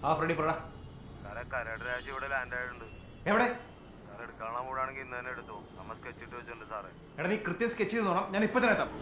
ആ ഫ്രെഡി പറ. സാറേ കരട് രാശി ഇവിടെ ലാൻഡ് ആയിട്ടുണ്ട്. എവിടെ? സാർ എടുക്കാനുള്ള മൂടാണെങ്കിൽ ഇന്ന് തന്നെ എടുത്തു. നമ്മൾ സ്കെച്ച് ഇട്ട് വെച്ചിട്ടുണ്ട് സാറേ. എടാ നീ കൃത്യം സ്കെച്ച് ചെയ്ത് നോണം, ഞാൻ ഇപ്പൊ തന്നെ എത്താം.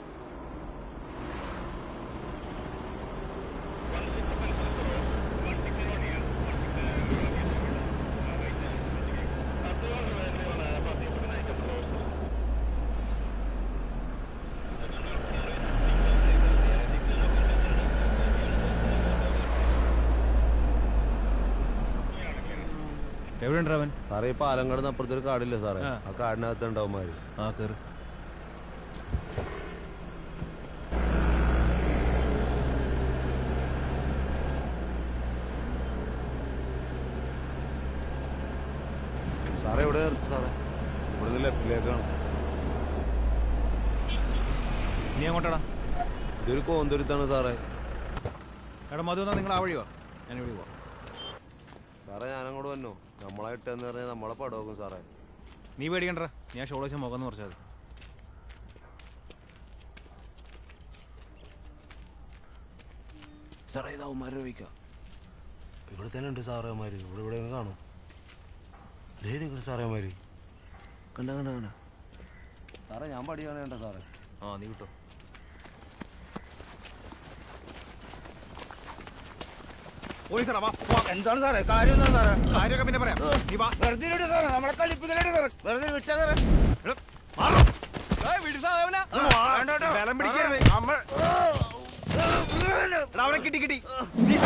എവിടെയുണ്ട് അവൻ? സാറേ ഈ പാലങ്ങാട് അപ്പുറത്തൊരു കാടില്ല സാറേ, ആ കാടിനകത്ത് ഉണ്ടാവുമാര്. ആ കേറ്. സാറേ എവിടെ നിർത്തി സാറേ? ഇവിടുന്ന് ലെഫ്റ്റിലേക്കാണ്. നീ അങ്ങോട്ടാടാ? ഇതൊരു കോന്തുരുത്താണ് സാറേ. എടാ മധു എന്നാ നിങ്ങൾ ആ വഴി വാ, ഞാൻ ഇവിടെ പോവാം. സാറേ ഞാനങ്ങോട്ട് വന്നോ, നമ്മളെ ഇട്ടെന്ന് പറഞ്ഞാൽ നമ്മളെ പടവെക്കും സാറേ. നീ പേടിക്കണ്ട, ഞാൻ ഷോൾ വെച്ച മുഖം എന്ന് കുറച്ചാൽ മതി. സാറേ ഇത് അവന്മാരെ വയ്ക്കാം. ഇവിടെ തന്നെ ഉണ്ട് സാറേ അവന്മാര്, ഇവിടെ ഇവിടെ കാണും. അതേ നിങ്ങൾ സാറേ അവന്മാര് കണ്ട കണ്ട കണ്ട. സാറേ ഞാൻ പടി കാണേണ്ട സാറേ. ആ നീ കിട്ടോ. എന്താണ് സാറേ കാര്യം? എന്താണ് സാറേ? കാര്യമൊക്കെ പിന്നെ പറയാം. നീ വാ. വെറുതെ ഇട് സാറേ, നമ്മളെ കലിപ്പിക്കലാണ് സാറേ. വെറുതെ വിട്ടാ സാറേ. ബലം പിടിക്കരുത്. നമ്മൾ എടാ, അവനെ കിട്ടി. നീ